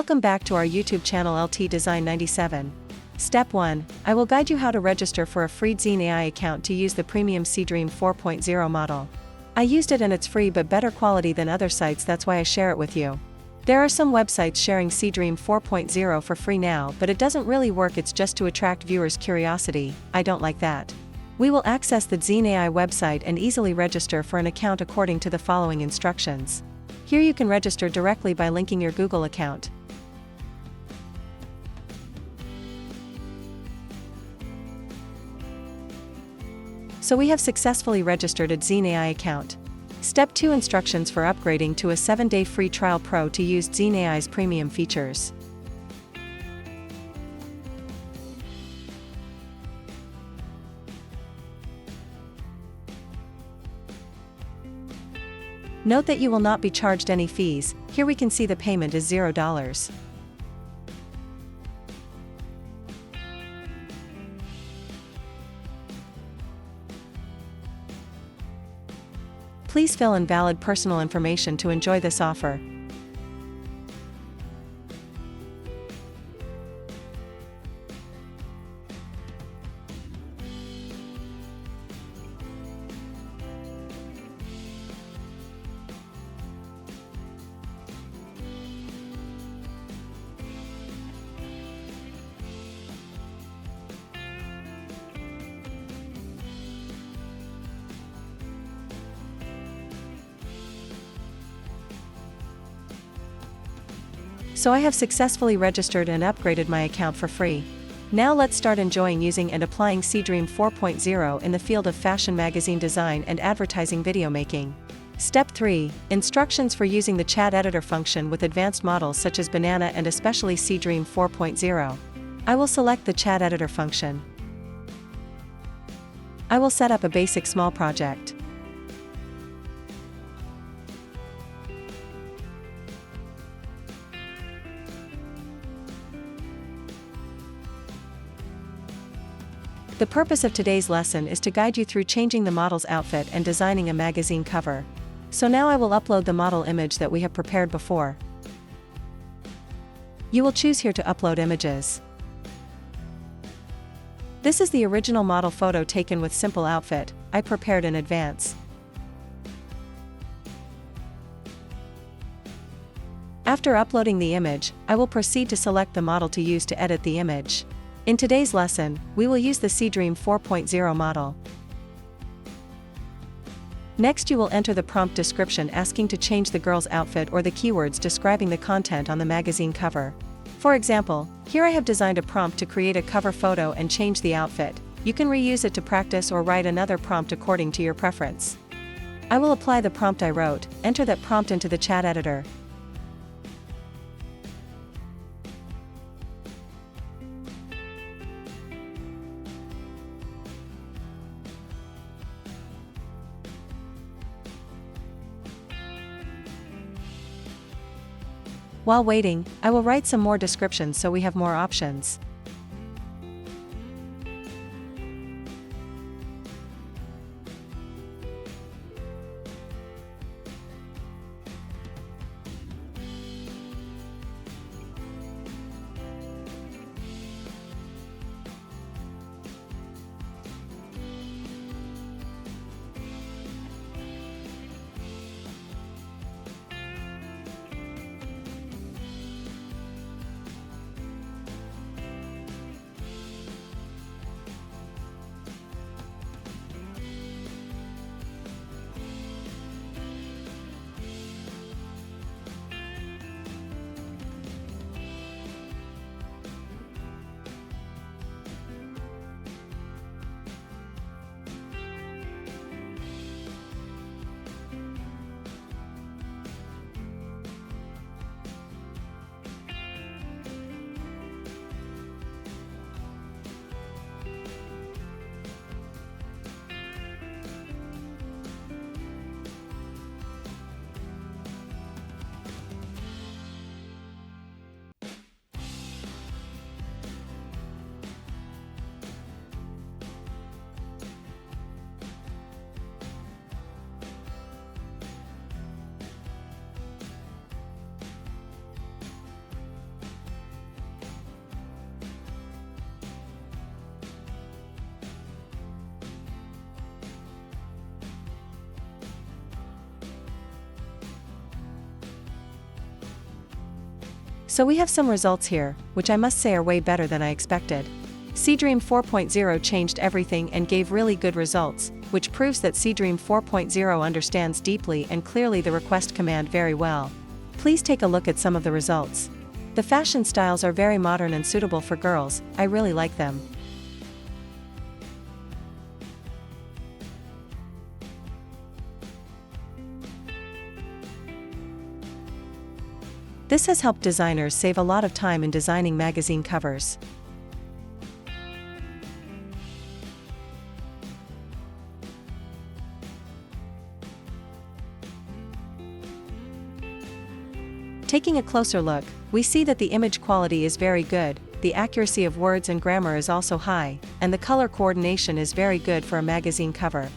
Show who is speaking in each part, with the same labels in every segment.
Speaker 1: Welcome back to our YouTube channel LT Design 97. Step 1. I will guide you how to register for a free Dzine AI account to use the premium Seedream 4.0 model. I used it and it's free but better quality than other sites, that's why I share it with you. There are some websites sharing Seedream 4.0 for free now, but it doesn't really work, it's just to attract viewers' curiosity. I don't like that. We will access the Dzine AI website and easily register for an account according to the following instructions. Here you can register directly by linking your Google account. So we have successfully registered a Dzine AI account. Step 2. Instructions for upgrading to a 7-day free trial pro to use Dzine AI's premium features. Note that you will not be charged any fees. Here we can see the payment is $0. Please fill in valid personal information to enjoy this offer. So I have successfully registered and upgraded my account for free. Now let's start enjoying using and applying Seedream 4.0 in the field of fashion magazine design and advertising video making. Step 3. Instructions for using the chat editor function with advanced models such as Banana and especially Seedream 4.0. I will select the chat editor function. I will set up a basic small project. The purpose of today's lesson is to guide you through changing the model's outfit and designing a magazine cover. So now I will upload the model image that we have prepared before. You will choose here to upload images. This is the original model photo taken with simple outfit, I prepared in advance. After uploading the image, I will proceed to select the model to use to edit the image. In today's lesson, we will use the Seedream 4.0 model. Next you will enter the prompt description asking to change the girl's outfit or the keywords describing the content on the magazine cover. For example, here I have designed a prompt to create a cover photo and change the outfit. You can reuse it to practice or write another prompt according to your preference. I will apply the prompt I wrote, enter that prompt into the chat editor. While waiting, I will write some more descriptions so we have more options. So we have some results here, which I must say are way better than I expected. Seedream 4.0 changed everything and gave really good results, which proves that Seedream 4.0 understands deeply and clearly the request command very well. Please take a look at some of the results. The fashion styles are very modern and suitable for girls. I really like them. This has helped designers save a lot of time in designing magazine covers. Taking a closer look, we see that the image quality is very good, the accuracy of words and grammar is also high, and the color coordination is very good for a magazine cover.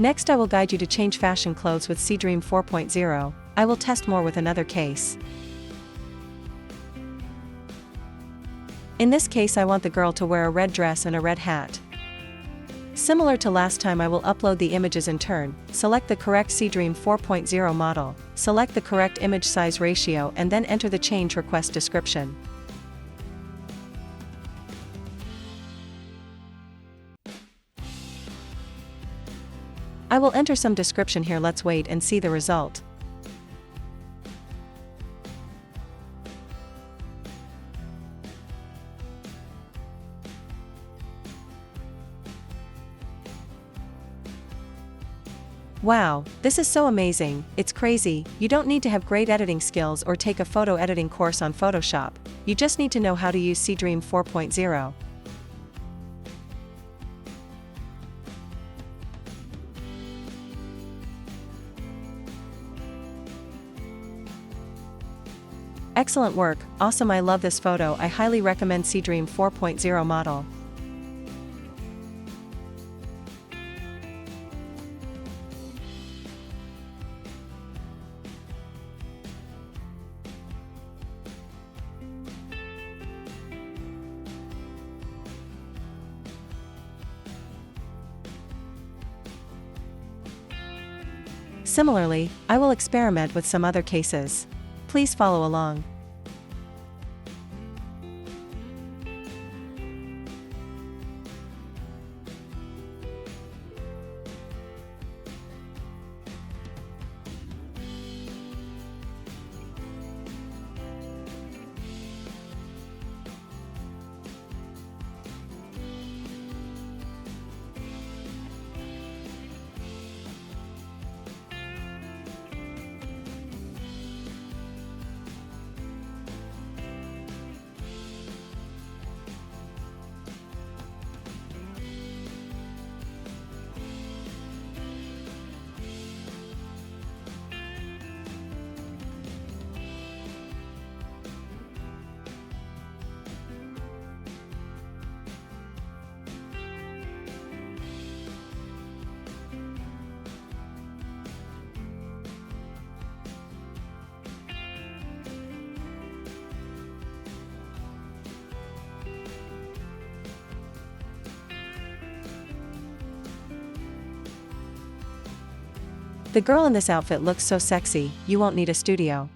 Speaker 1: Next I will guide you to change fashion clothes with Seedream 4.0, I will test more with another case. In this case I want the girl to wear a red dress and a red hat. Similar to last time I will upload the images in turn, select the correct Seedream 4.0 model, select the correct image size ratio and then enter the change request description. I will enter some description here, let's wait and see the result. Wow, this is so amazing, it's crazy. You don't need to have great editing skills or take a photo editing course on Photoshop, you just need to know how to use Seedream 4.0. Excellent work, awesome, I love this photo, I highly recommend Seedream 4.0 model. Similarly, I will experiment with some other cases. Please follow along. The girl in this outfit looks so sexy, you won't need a studio.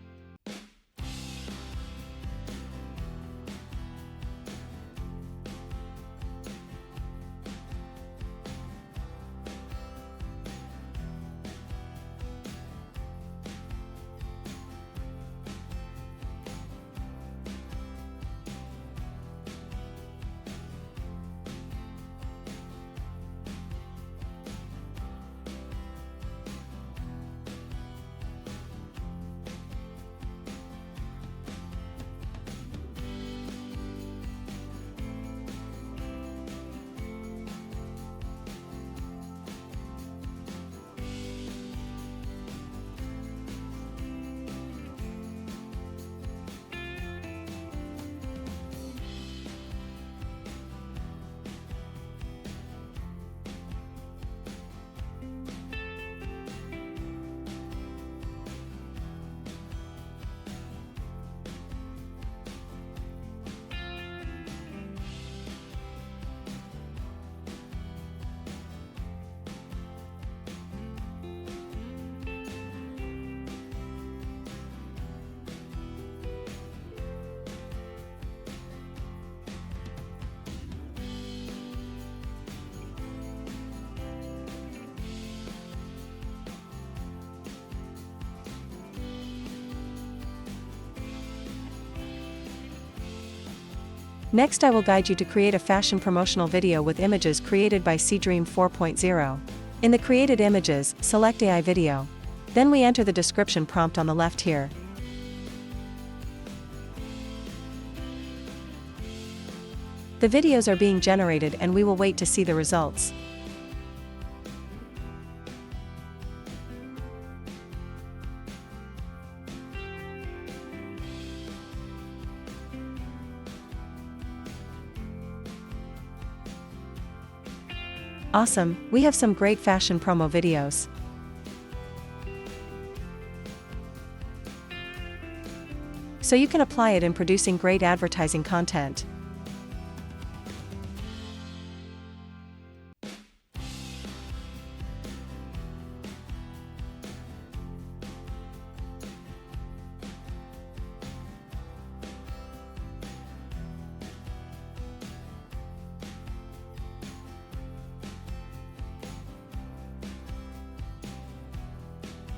Speaker 1: Next, I will guide you to create a fashion promotional video with images created by Seedream 4.0. In the created images, select AI video. Then we enter the description prompt on the left here. The videos are being generated and we will wait to see the results. Awesome, we have some great fashion promo videos. So you can apply it in producing great advertising content.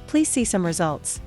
Speaker 1: Please see some results.